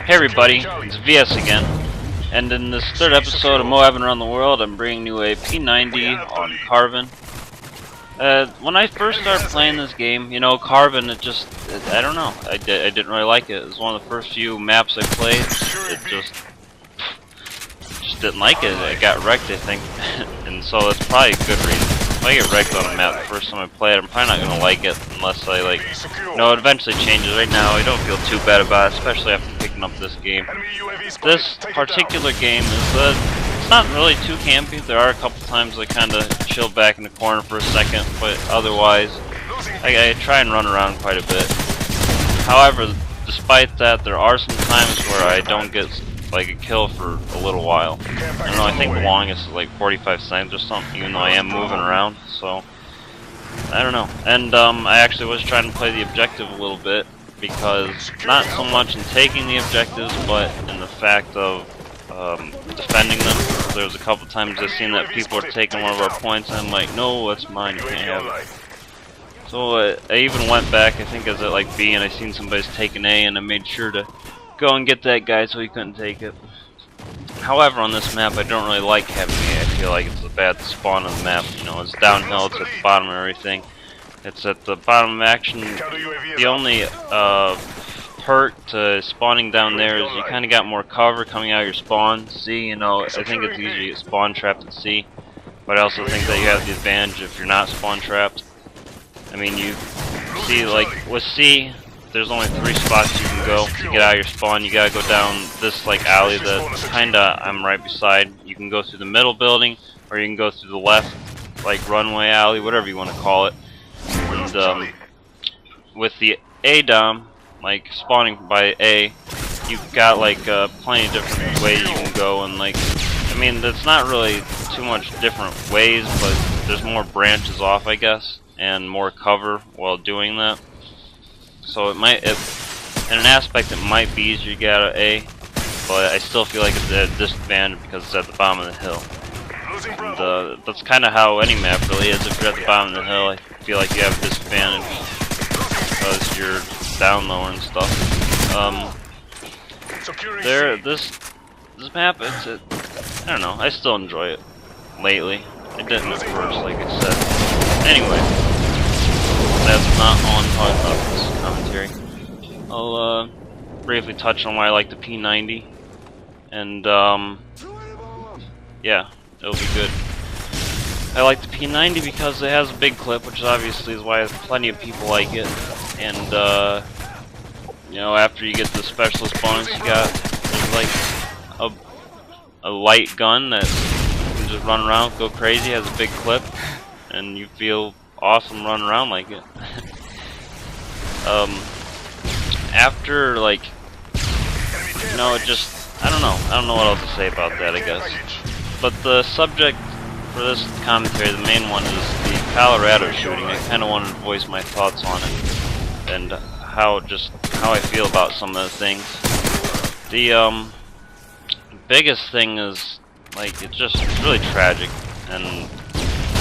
Hey everybody, it's VS again, and in this third episode of Moabin Around the World, I'm bringing you a P90 on Carbon. When I first started playing this game, you know, Carbon, I don't know, I didn't really like it. It was one of the first few maps I played. It just didn't like it. It got wrecked, I think, and so that's probably a good reason. If I get wrecked on a map the first time I play it, I'm probably not going to like it unless I, like, it eventually changes. Right now, I don't feel too bad about it, especially after picking up this game. This particular game is, it's not really too campy. There are a couple times I kind of chill back in the corner for a second, but otherwise, I try and run around quite a bit. However, despite that, there are some times where I don't get like a kill for a little while. I don't know, I think the longest is like 45 seconds or something, even though I am moving around, so I don't know. And I actually was trying to play the objective a little bit, because not so much in taking the objectives, but in the fact of defending them. There was a couple times I've seen that people were taking one of our points, and I'm like, no, that's mine, you can't have it. So I even went back, I think I was at like B, and I seen somebody's taking A, and I made sure to go and get that guy so he couldn't take it. However, on this map, I don't really like having A. I feel like it's a bad spawn on the map. You know, it's downhill, it's at the bottom of everything. It's at the bottom of action. The only perk to spawning down there is you kind of got more cover coming out of your spawn. C, you know, I think it's easy to get spawn trapped at C, but I also think that you have the advantage if you're not spawn trapped. I mean, you see, like with C, there's only 3 spots you can go to get out of your spawn. You gotta go down this like alley that kinda I'm right beside. You can go through the middle building, or you can go through the left, like runway alley, whatever you want to call it. And with the A dom, like spawning by A, you've got like plenty of different ways you can go, and like, I mean, that's not really too much different ways, but there's more branches off, I guess, and more cover while doing that. So it might, in an aspect, it might be easier to get out of A, but I still feel like it's at a disadvantage because it's at the bottom of the hill. And that's kind of how any map really is. If you're at the bottom of the hill, I feel like you have a disadvantage because you're down lower and stuff. This map, I don't know, I still enjoy it lately. I didn't at first, like I said. Anyway, that's not all I'm talking about in this commentary. I'll briefly touch on why I like the P90, and yeah, it'll be good. I like the P90 because it has a big clip, which obviously is why plenty of people like it. And you know, after you get the specialist bonus, you got like a light gun that you can just run around, go crazy, has a big clip, and you feel awesome running around like it. After, like, you know, I don't know what else to say about that, I guess. But the subject for this commentary, the main one, is the Colorado shooting. I kind of wanted to voice my thoughts on it, and how I feel about some of the things. The biggest thing is, like, it's really tragic, and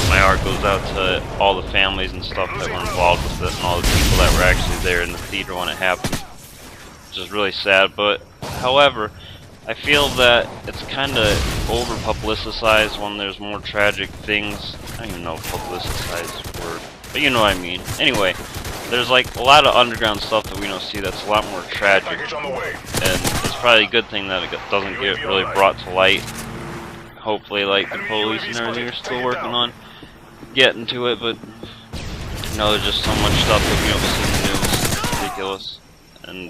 my heart goes out to all the families and stuff that were involved with it, and all the people that were actually there in the theater when it happened. Which is really sad, but however, I feel that it's kind of over-publicized when there's more tragic things. I don't even know if publicized is a word, but you know what I mean. Anyway, there's like a lot of underground stuff that we don't see that's a lot more tragic, and it's probably a good thing that it doesn't get really brought to light. Hopefully, like, the police and everything are still working on getting to it, but you know, there's just so much stuff that we don't see in the news. It's ridiculous. And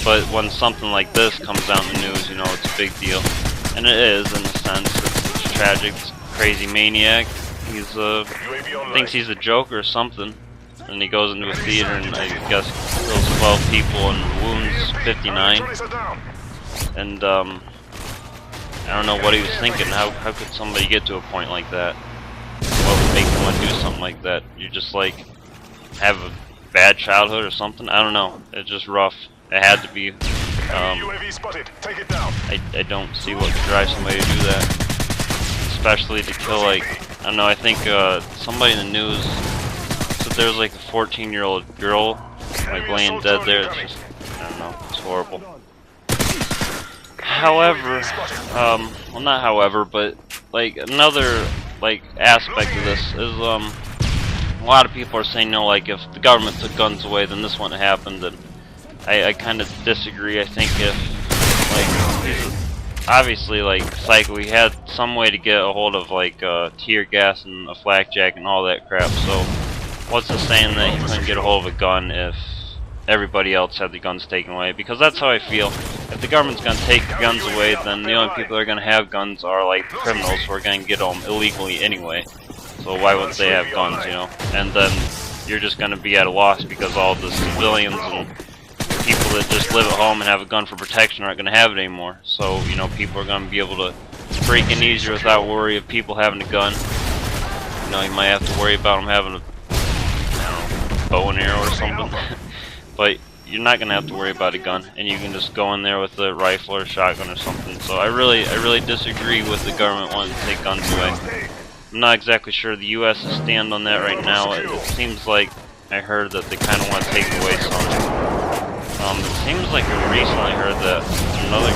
but when something like this comes out in the news, you know, it's a big deal, and it is in a sense. It's tragic. It's a crazy maniac. He's thinks he's a Joker or something, and he goes into a theater and I guess kills 12 people and wounds 59. And I don't know what he was thinking. How could somebody get to a point like that? What would make someone do something like that? You just like have a bad childhood or something? I don't know. It's just rough. It had to be. I don't see what could drive somebody to do that, especially to kill, like, I don't know. I think somebody in the news said there was like a 14-year-old girl like laying dead there. It's just, I don't know. It's horrible. However, well, not however, but like another like aspect of this is a lot of people are saying, no, like if the government took guns away, then this wouldn't happen. And I kind of disagree. I think if like obviously like Psycho, he had some way to get a hold of like tear gas and a flak jacket and all that crap. So what's the saying that he couldn't get a hold of a gun if everybody else had the guns taken away? Because that's how I feel. If the government's gonna take the guns away, then the only people that are gonna have guns are like criminals who are gonna get them illegally anyway. So why wouldn't they have guns, you know? And then you're just gonna be at a loss because all the civilians and people that just live at home and have a gun for protection aren't gonna have it anymore. So, you know, people are gonna be able to break in easier without worry of people having a gun. You know, you might have to worry about them having a, I don't know, bow and arrow or something. But you're not gonna have to worry about a gun, and you can just go in there with a rifle or a shotgun or something. So I really disagree with the government wanting to take guns away. I'm not exactly sure the U.S.'s stand on that right now. It seems like I heard that they kind of want to take away some. It seems like I recently heard that another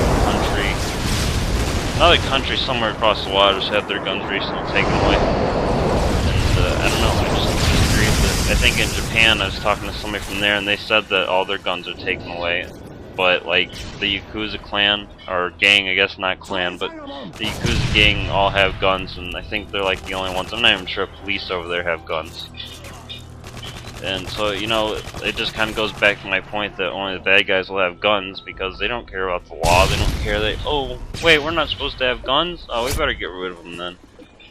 country somewhere across the waters had their guns recently taken away. And I don't know. I just disagree with it. I think in Japan, I was talking to somebody from there, and they said that all their guns are taken away. But like the Yakuza clan, or gang, I guess not clan, but the Yakuza gang all have guns, and I think they're like the only ones. I'm not even sure if police over there have guns. And so, you know, it just kind of goes back to my point that only the bad guys will have guns because they don't care about the law. They don't care that, oh, wait, we're not supposed to have guns? Oh, we better get rid of them then.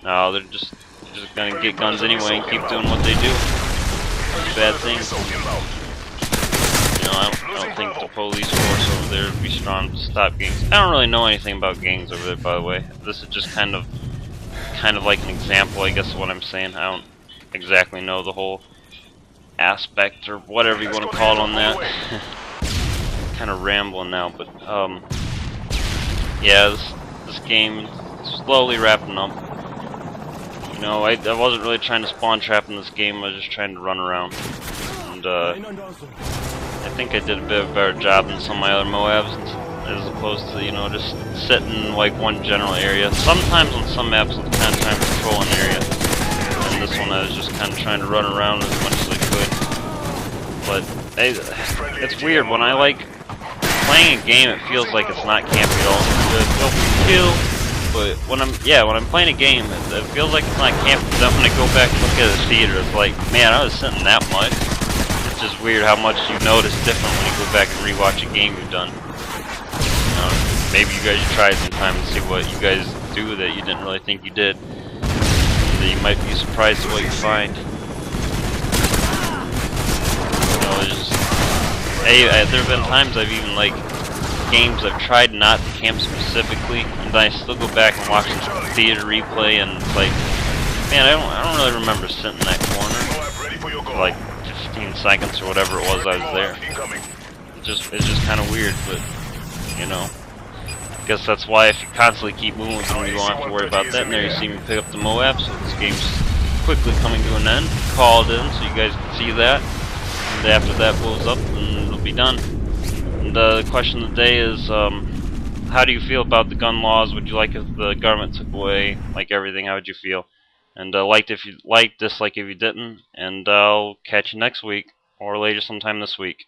No, they're just gonna get guns anyway and keep doing what they do. Bad things. You know, I don't think the police force over there would be strong to stop gangs. I don't really know anything about gangs over there, by the way. This is just kind of like an example, I guess, of what I'm saying. I don't exactly know the whole aspect or whatever you want to call it on that. Kind of rambling now, but yeah, this game is slowly wrapping up. You know, I wasn't really trying to spawn trap in this game. I was just trying to run around, and I think I did a bit of a better job than some of my other Moabs, as opposed to, you know, just sitting in like one general area. Sometimes on some maps I was kind of trying to control an area, and this one I was just kind of trying to run around as much as I could. But it's weird, when I like playing a game, it feels like it's not campy at all. It feels chill, but when I'm playing a game, it feels like it's not campy. Then when I go back and look at the theater, it's like, man, I was sitting that much. It's just weird how much you notice different when you go back and rewatch a game you've done. Maybe you guys should try it sometime and see what you guys do that you didn't really think you did. That you might be surprised at what you find. You know, there have been times I've even, like, games I've tried not to camp specifically, and then I still go back and watch the theater replay, and it's like, man, I don't really remember sitting in that corner for like 15 seconds or whatever it was I was there. It's just kind of weird, but, you know, I guess that's why if you constantly keep moving with them, you don't have to worry about that. And there you see me pick up the M.O.A.B, so this game's quickly coming to an end. Called in, so you guys can see that. And after that blows up, then it'll be done. And the question of the day is, how do you feel about the gun laws? Would you like if the government took away, like, everything? How would you feel? And liked if you liked, dislike if you didn't. And I'll catch you next week, or later sometime this week.